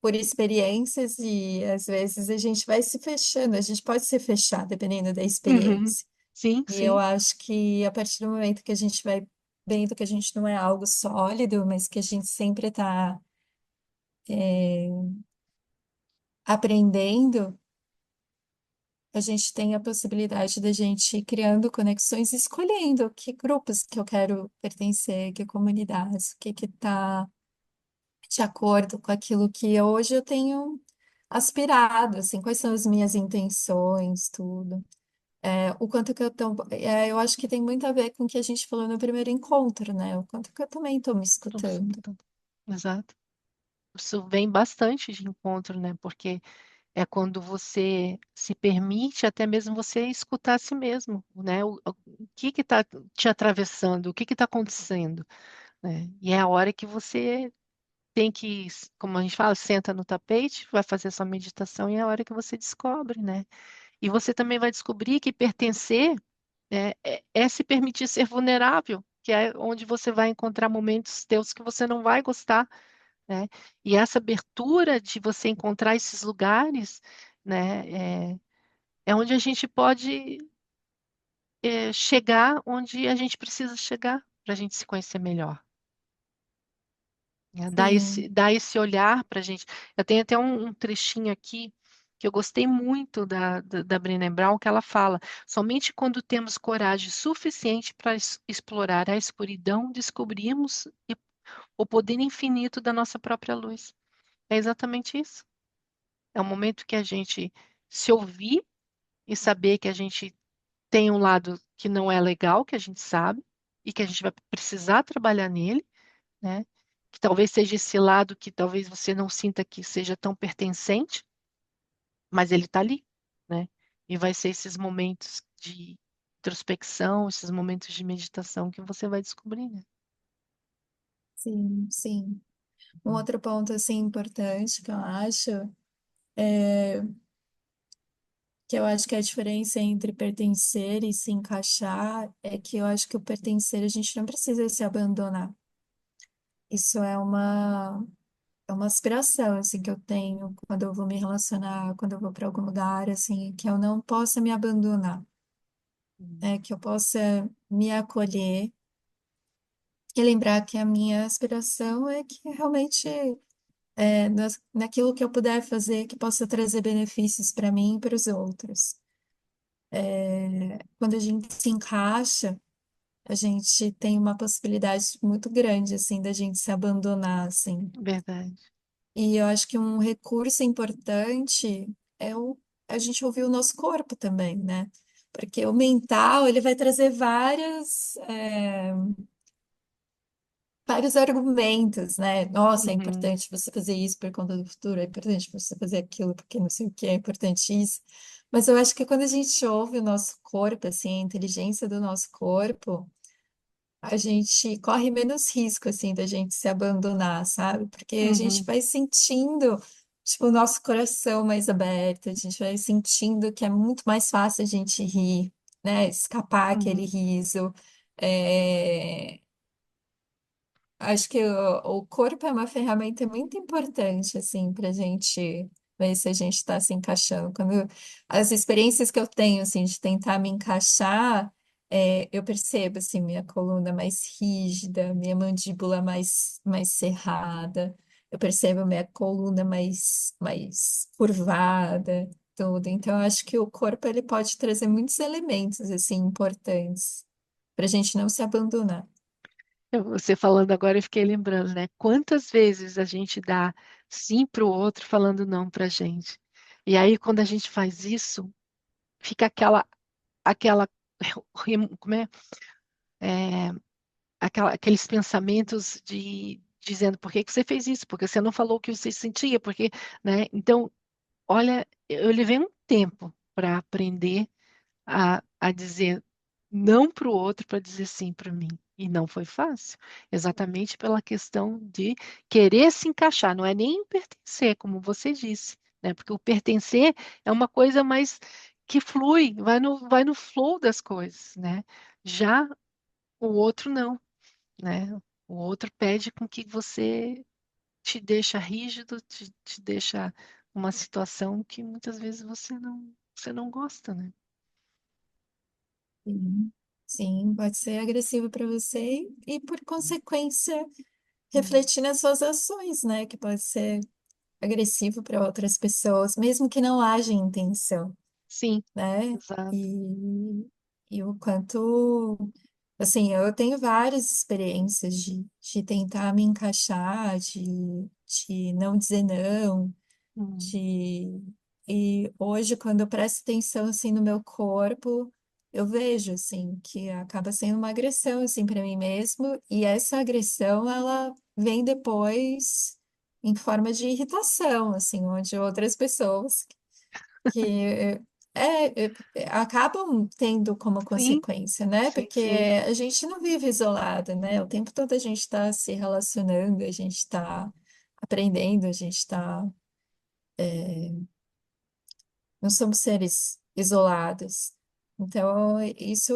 por experiências e às vezes a gente vai se fechando, a gente pode se fechar dependendo da uhum. experiência. Sim, E eu sim. acho que a partir do momento que a gente vai vendo que a gente não é algo sólido, mas que a gente sempre está aprendendo, a gente tem a possibilidade da gente ir criando conexões, e escolhendo que grupos que eu quero pertencer, que comunidades, o que que está de acordo com aquilo que hoje eu tenho aspirado, assim, quais são as minhas intenções, tudo. O quanto que eu acho que tem muito a ver com o que a gente falou no primeiro encontro, né? O quanto que eu também estou me Tô me escutando. escutando. Exato. Isso vem bastante de encontro, né? Porque é quando você se permite até mesmo você escutar a si mesmo, né? O que que está te atravessando, o que que está acontecendo, né? E é a hora que você tem que, como a gente fala, senta no tapete, vai fazer sua meditação e é a hora que você descobre, né? E você também vai descobrir que pertencer é se permitir ser vulnerável, que é onde você vai encontrar momentos teus que você não vai gostar, né? E essa abertura de você encontrar esses lugares, né, é onde a gente pode chegar onde a gente precisa chegar para a gente se conhecer melhor, né? Sim, Dar esse olhar para a gente. Eu tenho até um trechinho aqui que eu gostei muito da Brené Brown, que ela fala: somente quando temos coragem suficiente para explorar a escuridão, descobrimos o poder infinito da nossa própria luz. É exatamente isso. É o momento que a gente se ouvir e saber que a gente tem um lado que não é legal, que a gente sabe, e que a gente vai precisar trabalhar nele, né? Que talvez seja esse lado que talvez você não sinta que seja tão pertencente, mas ele está ali, né? E vai ser esses momentos de introspecção, esses momentos de meditação que você vai descobrir, né? sim, sim. Um Uhum. outro ponto, assim, importante que eu acho que a diferença entre pertencer e se encaixar é que eu acho que o pertencer a gente não precisa se abandonar. Isso é uma aspiração, assim, que eu tenho quando eu vou me relacionar, quando eu vou para algum lugar, assim, que eu não possa me abandonar. Uhum. que eu possa me acolher e lembrar que a minha aspiração é que realmente naquilo que eu puder fazer que possa trazer benefícios para mim e para os outros. Quando a gente se encaixa, a gente tem uma possibilidade muito grande, assim, da gente se abandonar, assim. Verdade. E eu acho que um recurso importante é a gente ouvir o nosso corpo também, né? Porque o mental, ele vai trazer vários argumentos, né? Nossa, é Uhum. importante você fazer isso por conta do futuro, é importante você fazer aquilo porque não sei o que, é importante isso. Mas eu acho que quando a gente ouve o nosso corpo, assim, a inteligência do nosso corpo, a gente corre menos risco, assim, da gente se abandonar, sabe? Porque a gente Uhum. vai sentindo, tipo, o nosso coração mais aberto, a gente vai sentindo que é muito mais fácil a gente rir, né? Escapar aquele Uhum. riso. É, acho que o corpo é uma ferramenta muito importante, assim, para a gente ver se a gente está se encaixando. Quando as experiências que eu tenho, assim, de tentar me encaixar, eu percebo, assim, minha coluna mais rígida, minha mandíbula mais cerrada, eu percebo minha coluna mais curvada, tudo. Então, eu acho que o corpo, ele pode trazer muitos elementos, assim, importantes para a gente não se abandonar. Você falando agora, eu fiquei lembrando, né? Quantas vezes a gente dá sim para o outro falando não para a gente. E aí, quando a gente faz isso, fica aquela, como é? É, aqueles pensamentos de dizendo por que que você fez isso? Porque você não falou o que você sentia? Porque, né? Então, olha, eu levei um tempo para aprender a dizer não para o outro para dizer sim para mim. E não foi fácil, exatamente pela questão de querer se encaixar, não é nem pertencer, como você disse, né? Porque o pertencer é uma coisa mais que flui, vai no flow das coisas, né? Já o outro não, né? O outro pede com que você te deixa rígido, te deixa uma situação que muitas vezes você não gosta, né? Sim, sim, pode ser agressivo para você e, por consequência, Hum. refletir nas suas ações, né? Que pode ser agressivo para outras pessoas, mesmo que não haja intenção, Sim, né? exato. E o quanto, assim, eu tenho várias experiências de tentar me encaixar, de não dizer não, Hum. de e hoje quando eu presto atenção assim no meu corpo, eu vejo assim que acaba sendo uma agressão assim para mim mesmo, e essa agressão ela vem depois em forma de irritação, assim, onde outras pessoas que acabam tendo como Sim, consequência, né? sim, Porque sim, a gente não vive isolado, né? O tempo todo a gente está se relacionando, a gente está aprendendo, a gente está não somos seres isolados. Então, isso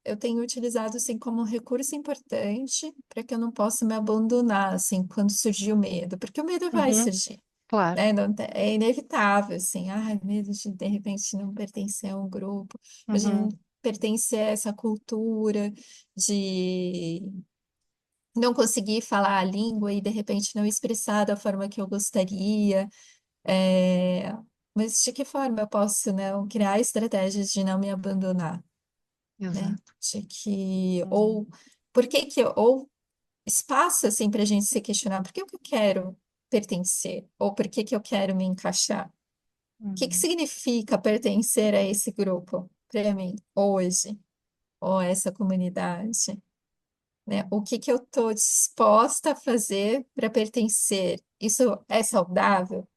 eu tenho utilizado assim como um recurso importante para que eu não possa me abandonar assim quando surgir o medo, porque o medo vai uhum, surgir, claro. né? É inevitável, assim, medo de repente não pertencer a um grupo, ou de não Uhum, pertencer a essa cultura, de não conseguir falar a língua e de repente não expressar da forma que eu gostaria. É, mas de que forma eu posso, né, criar estratégias de não me abandonar, né? exato. De que, Uhum, ou por que que, ou espaço, assim, para a gente se questionar, por que que eu quero pertencer? Ou por que que eu quero me encaixar? O que uhum, significa pertencer a esse grupo para mim, hoje, ou a essa comunidade, né? O que que eu estou disposta a fazer para pertencer? Isso é saudável?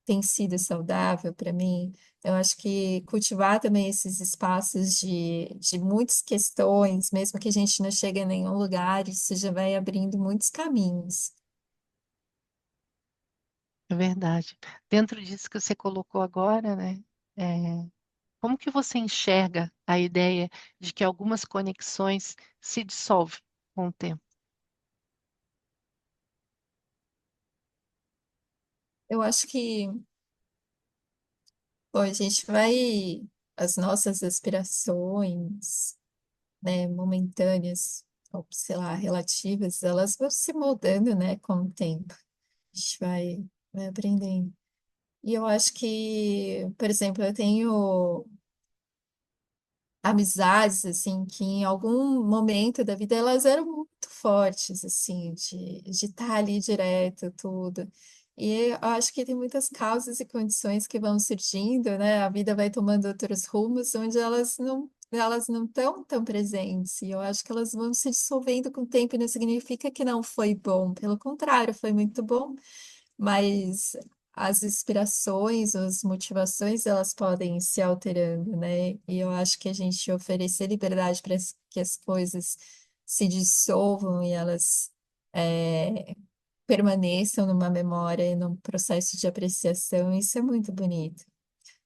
Tem sido saudável para mim. Eu acho que cultivar também esses espaços de muitas questões, mesmo que a gente não chegue a nenhum lugar, isso já vai abrindo muitos caminhos. é verdade. Dentro disso que você colocou agora, né? é, Como que você enxerga a ideia de que algumas conexões se dissolvem com o tempo? Eu acho que, bom, a gente vai. as nossas aspirações, né, momentâneas, ou sei lá, relativas, elas vão se moldando, né, com o tempo. A gente vai aprendendo. E eu acho que, por exemplo, eu tenho amizades, assim, que em algum momento da vida elas eram muito fortes, assim, de estar ali direto, tudo. E eu acho que tem muitas causas e condições que vão surgindo, né? A vida vai tomando outros rumos onde elas não estão tão presentes. E eu acho que elas vão se dissolvendo com o tempo, e não significa que não foi bom. Pelo contrário, foi muito bom, mas as inspirações, as motivações, elas podem ir se alterando, né? E eu acho que a gente oferecer liberdade para que as coisas se dissolvam e elas permaneçam numa memória e num processo de apreciação, isso é muito bonito,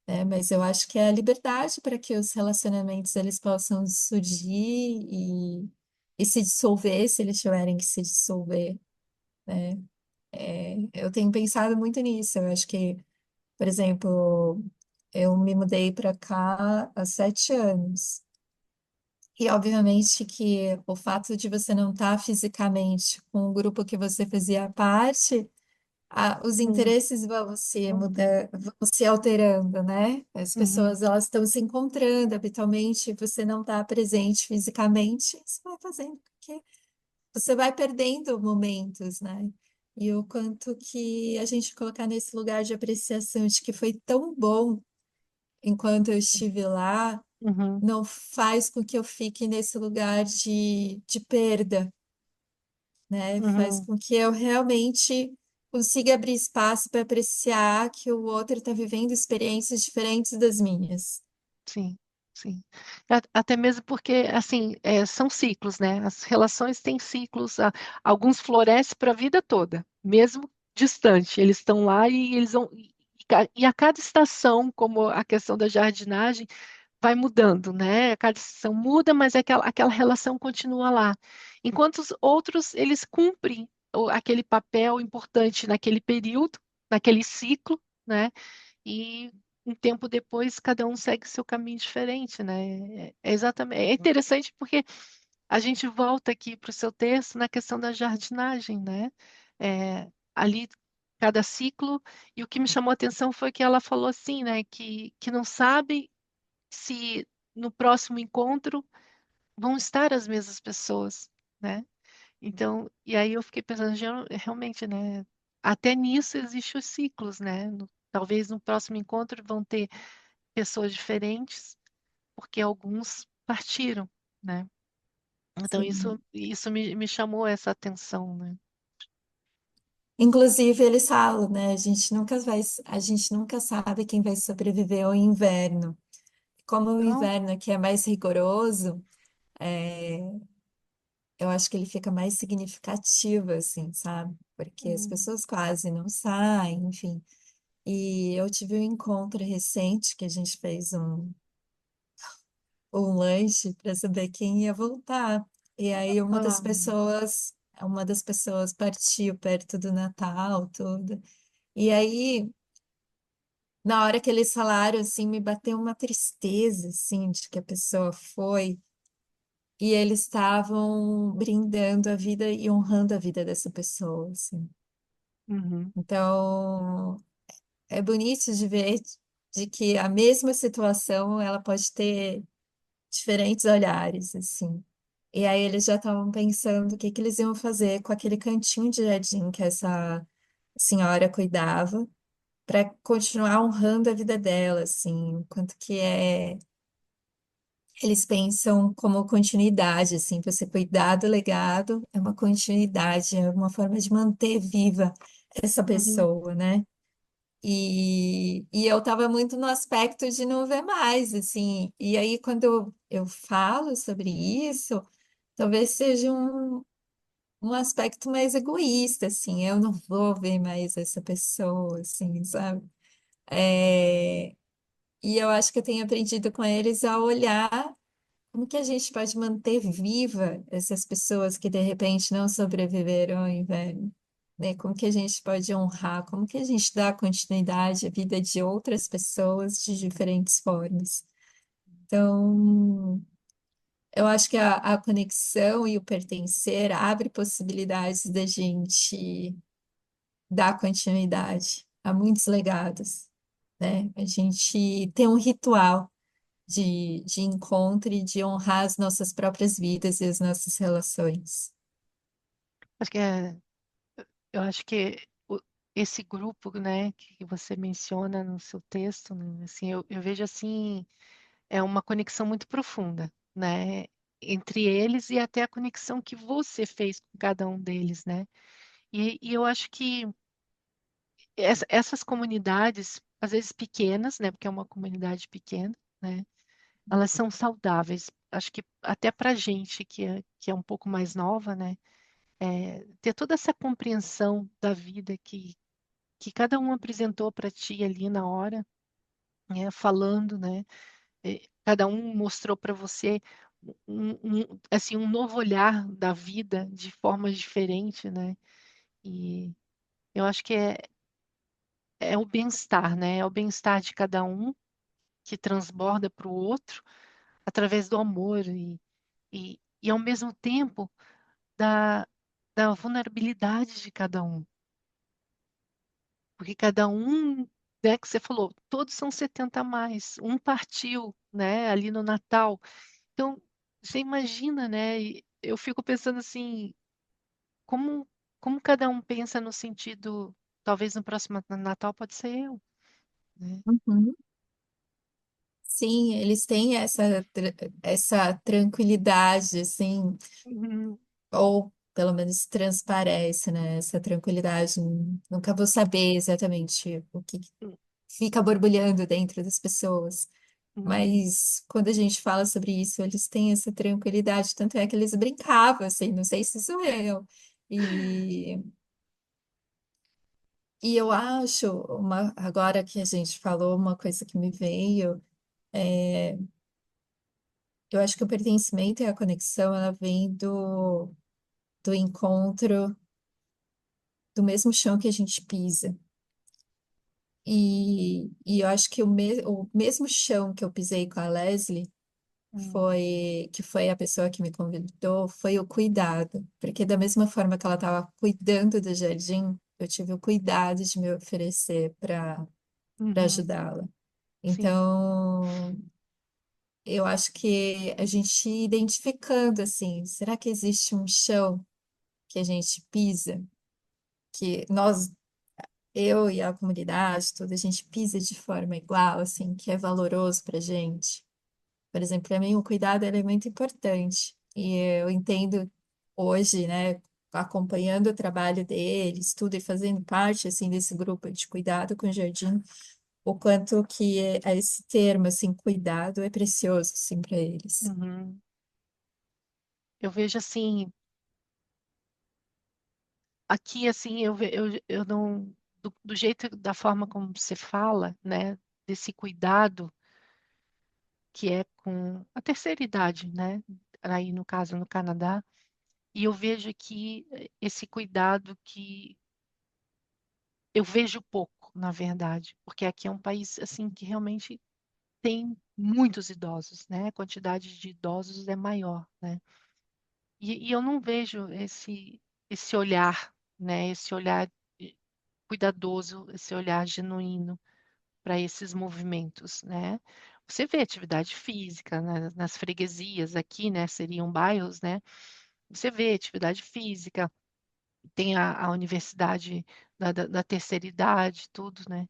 né? Mas eu acho que é a liberdade para que os relacionamentos eles possam surgir e se dissolver se eles tiverem que se dissolver, né? Eu tenho pensado muito nisso. Eu acho que, por exemplo, eu me mudei para cá há 7 anos. E, obviamente, que o fato de você não estar fisicamente com o grupo que você fazia parte, os Hum, interesses vão se mudar, vão se alterando, né? As uhum, pessoas elas estão se encontrando habitualmente, você não está presente fisicamente, isso vai fazendo com que você vai perdendo momentos, né? E o quanto que a gente colocar nesse lugar de apreciação de que foi tão bom enquanto eu estive lá, uhum, não faz com que eu fique nesse lugar de perda, né? Faz uhum. com que eu realmente consiga abrir espaço para apreciar que o outro está vivendo experiências diferentes das minhas. Sim, sim. Até mesmo porque, assim, são ciclos, né? As relações têm ciclos, alguns florescem para a vida toda, mesmo distante. Eles estão lá e eles vão. E a cada estação, como a questão da jardinagem, vai mudando, né? Cada estação muda, mas aquela relação continua lá. Enquanto os outros, eles cumprem aquele papel importante naquele período, naquele ciclo, né? E um tempo depois cada um segue seu caminho diferente, né? É exatamente, é interessante porque a gente volta aqui para o seu texto na questão da jardinagem, né? Ali cada ciclo, e o que me chamou a atenção foi que ela falou assim, né? Que não sabe se no próximo encontro vão estar as mesmas pessoas, né? Então, e aí eu fiquei pensando, realmente, né? Até nisso existem os ciclos, né? Talvez no próximo encontro vão ter pessoas diferentes, porque alguns partiram, né? Então Sim. isso me chamou essa atenção, né? Inclusive, eles falam, né? A gente nunca sabe quem vai sobreviver ao inverno. Como o Então, inverno aqui é mais rigoroso, é, eu acho que ele fica mais significativo, assim, sabe? Porque as hum, pessoas quase não saem, enfim. E eu tive um encontro recente que a gente fez um lanche para saber quem ia voltar. E aí ah, uma das pessoas partiu perto do Natal, tudo. E aí, na hora que eles falaram, assim, me bateu uma tristeza, assim, de que a pessoa foi. E eles estavam brindando a vida e honrando a vida dessa pessoa, assim. uhum, Então, é bonito de ver de que a mesma situação, ela pode ter diferentes olhares, assim. E aí eles já estavam pensando o que que eles iam fazer com aquele cantinho de jardim que essa senhora cuidava, para continuar honrando a vida dela, assim, o quanto que eles pensam como continuidade, assim, você cuidar do legado é uma continuidade, é uma forma de manter viva essa uhum, pessoa, né? E eu estava muito no aspecto de não ver mais, assim. E aí, quando eu falo sobre isso, talvez seja um aspecto mais egoísta, assim. Eu não vou ver mais essa pessoa, assim, sabe? É, e eu acho que eu tenho aprendido com eles a olhar como que a gente pode manter viva essas pessoas que de repente não sobreviveram ao inverno, né? Como que a gente pode honrar, como que a gente dá continuidade à vida de outras pessoas de diferentes formas. Então, eu acho que a conexão e o pertencer abre possibilidades da gente dar continuidade a muitos legados, né? A gente tem um ritual de encontro e de honrar as nossas próprias vidas e as nossas relações. Acho que é, eu acho que esse grupo, né, que você menciona no seu texto, né, assim, eu vejo assim, é uma conexão muito profunda, né, entre eles e até a conexão que você fez com cada um deles, né? E eu acho que essas comunidades, às vezes pequenas, né, porque é uma comunidade pequena, né, elas são saudáveis. Acho que até para gente que é um pouco mais nova, né, ter toda essa compreensão da vida que cada um apresentou para ti ali na hora, né, falando, né, cada um mostrou para você assim, um novo olhar da vida de forma diferente, né, e eu acho que é o bem-estar, né, é o bem-estar de cada um que transborda para o outro através do amor e ao mesmo tempo da, da vulnerabilidade de cada um. Porque cada um, né, que você falou, todos são 70 a mais. Um partiu, né, ali no Natal. Então, você imagina, né? E eu fico pensando assim, como, como cada um pensa no sentido, talvez no próximo Natal pode ser eu, né? Uhum. Sim, eles têm essa tranquilidade, assim, Uhum, ou pelo menos transparece, né? Essa tranquilidade. Nunca vou saber exatamente o que fica borbulhando dentro das pessoas. uhum, Mas quando a gente fala sobre isso, eles têm essa tranquilidade, tanto é que eles brincavam, assim, não sei se sou eu. E, e eu acho, agora que a gente falou, uma coisa que me veio, eu acho que o pertencimento e a conexão, ela vem do encontro do mesmo chão que a gente pisa. E eu acho que o mesmo chão que eu pisei com a Leslie, uhum, que foi a pessoa que me convidou, foi o cuidado. Porque da mesma forma que ela estava cuidando do jardim, eu tive o cuidado de me oferecer para uhum, ajudá-la. sim, Então, eu acho que a gente identificando assim, será que existe um chão que a gente pisa, que nós, eu e a comunidade, toda a gente pisa de forma igual, assim, que é valoroso para gente? Por exemplo, para mim o cuidado ele é muito importante. E eu entendo hoje, né, acompanhando o trabalho deles, tudo e fazendo parte assim desse grupo de cuidado com o jardim, o quanto que esse termo assim, cuidado é precioso assim para eles. uhum. Eu vejo assim, aqui assim, eu não, do jeito, da forma como você fala, né, desse cuidado que é com a terceira idade, né, aí no caso no Canadá, e eu vejo aqui esse cuidado que eu vejo pouco, na verdade, porque aqui é um país assim que realmente tem muitos idosos, né, a quantidade de idosos é maior, né, e eu não vejo esse olhar, né, esse olhar cuidadoso, esse olhar genuíno para esses movimentos, né? Você vê atividade física nas freguesias aqui, né? Seriam bairros, né? Você vê atividade física, tem a universidade da terceira idade, tudo, né?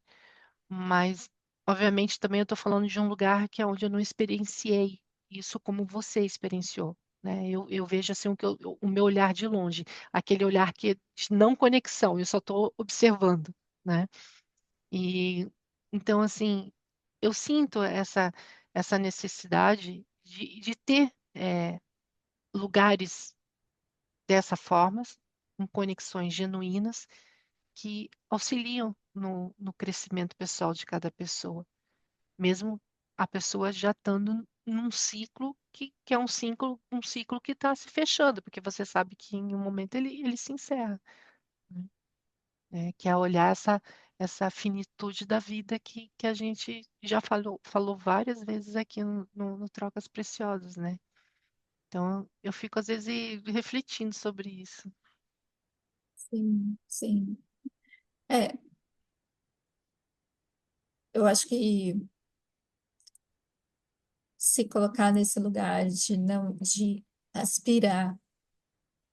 Mas, obviamente, também eu estou falando de um lugar que é onde eu não experienciei isso como você experienciou, né? Eu vejo assim o meu olhar de longe, aquele olhar que de não conexão, eu só estou observando, né? E então, assim, eu sinto essa necessidade de ter lugares dessa forma, com conexões genuínas, que auxiliam no crescimento pessoal de cada pessoa, mesmo a pessoa já estando num ciclo que é um ciclo que está se fechando, porque você sabe que em um momento ele se encerra, né? Que é olhar essa finitude da vida que a gente já falou várias vezes aqui no Trocas Preciosas, né? Então, eu fico às vezes refletindo sobre isso. Sim, sim. É, eu acho que se colocar nesse lugar de não, de aspirar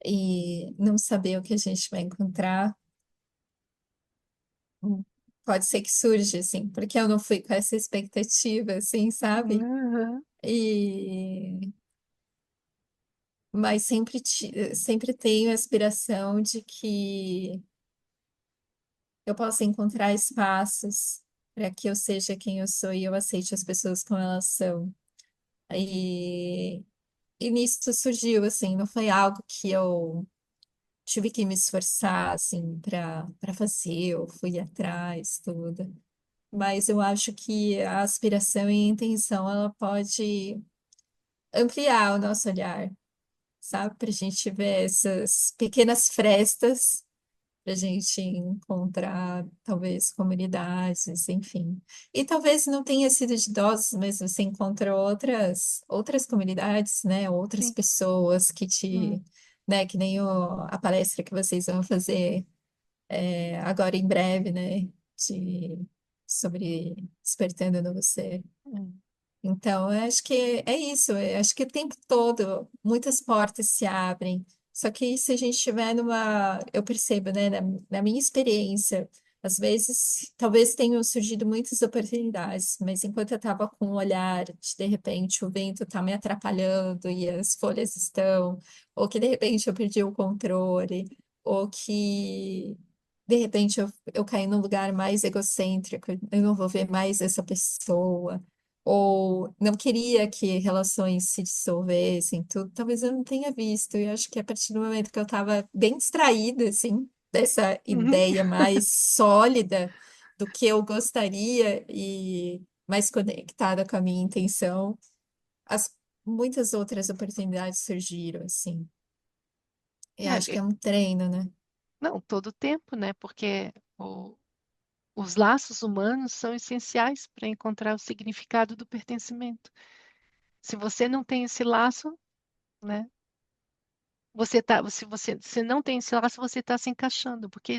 e não saber o que a gente vai encontrar, hum, pode ser que surja, assim, porque eu não fui com essa expectativa, assim, sabe? Uhum. E mas sempre tenho a aspiração de que eu possa encontrar espaços para que eu seja quem eu sou e eu aceite as pessoas como elas são. E, e nisso surgiu, assim, não foi algo que eu tive que me esforçar, assim, para fazer, eu fui atrás, tudo. Mas eu acho que a aspiração e a intenção, ela pode ampliar o nosso olhar, sabe? Para a gente ver essas pequenas frestas, para a gente encontrar, talvez, comunidades, enfim. E talvez não tenha sido de idosos, mas você encontra outras comunidades, né? Outras Sim. pessoas que Hum. né? Que nem a palestra que vocês vão fazer agora em breve, né? Sobre despertando no você. Hum. Então, eu acho que é isso. Eu acho que o tempo todo muitas portas se abrem. Só que se a gente estiver numa, eu percebo, né, na minha experiência, às vezes, talvez tenham surgido muitas oportunidades, mas enquanto eu estava com o olhar de repente, o vento está me atrapalhando e as folhas estão, ou que de repente eu perdi o controle, ou que de repente eu caí num lugar mais egocêntrico, eu não vou ver mais essa pessoa ou não queria que relações se dissolvessem, tudo, talvez eu não tenha visto. E acho que a partir do momento que eu estava bem distraída, assim, dessa Uhum. ideia mais sólida do que eu gostaria e mais conectada com a minha intenção, as muitas outras oportunidades surgiram, assim. E É, acho que é um treino, né? não, todo o tempo, né? Porque os laços humanos são essenciais para encontrar o significado do pertencimento. Se você não tem esse laço, né? Se você não tem esse laço, você está se encaixando, porque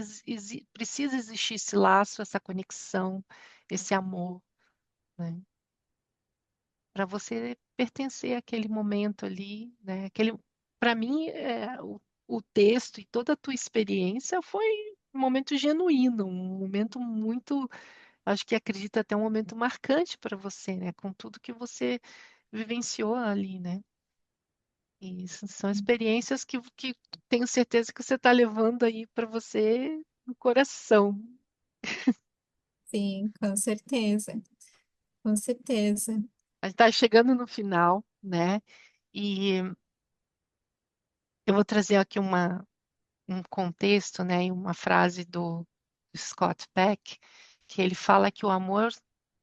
precisa existir esse laço, essa conexão, esse amor, né? Para você pertencer àquele momento ali, né? Para mim, o texto e toda a tua experiência foi um momento genuíno, um momento muito, acho que acredito até um momento marcante para você, né? Com tudo que você vivenciou ali, né? E isso são experiências que tenho certeza que você está levando aí para você no coração. Sim, com certeza, com certeza. A gente está chegando no final, né? E eu vou trazer aqui um contexto, né? E uma frase do Scott Peck, que ele fala que o amor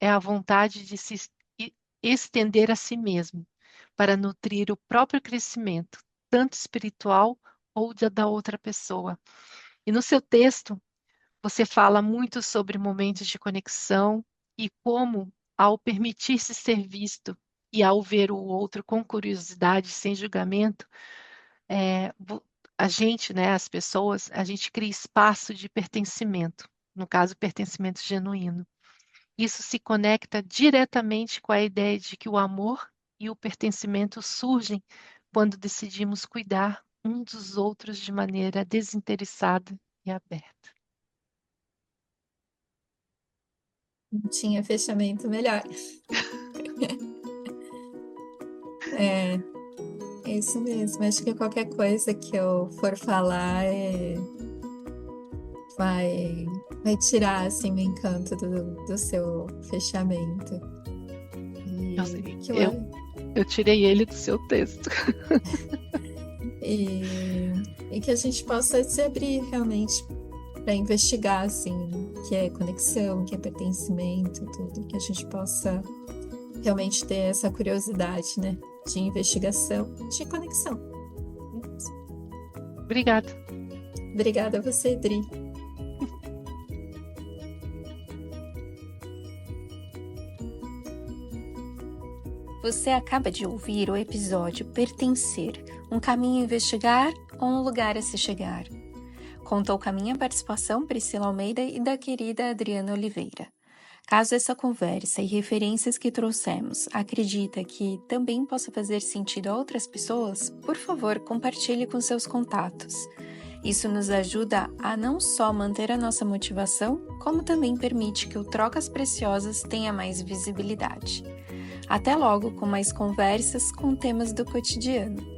é a vontade de se estender a si mesmo, para nutrir o próprio crescimento, tanto espiritual ou da outra pessoa. E no seu texto, você fala muito sobre momentos de conexão e como, ao permitir-se ser visto e ao ver o outro com curiosidade, sem julgamento, é, vo- a gente, né, as pessoas, a gente cria espaço de pertencimento, no caso, pertencimento genuíno. Isso se conecta diretamente com a ideia de que o amor e o pertencimento surgem quando decidimos cuidar um dos outros de maneira desinteressada e aberta. Não tinha fechamento melhor. É, é isso mesmo. Acho que qualquer coisa que eu for falar vai tirar assim o encanto do seu fechamento. Eu, E sei, que eu, eu tirei ele do seu texto. e, e que a gente possa se abrir realmente para investigar assim, o que é conexão, o que é pertencimento, tudo, que a gente possa realmente ter essa curiosidade, né, de investigação, de conexão. Obrigada. Obrigada a você, Dri. Você acaba de ouvir o episódio Pertencer, um caminho a investigar ou um lugar a se chegar. Contou com a minha participação, Priscila Almeida, e da querida Adriana Oliveira. Caso essa conversa e referências que trouxemos acredita que também possa fazer sentido a outras pessoas, por favor, compartilhe com seus contatos. Isso nos ajuda a não só manter a nossa motivação, como também permite que o Trocas Preciosas tenha mais visibilidade. Até logo com mais conversas com temas do cotidiano.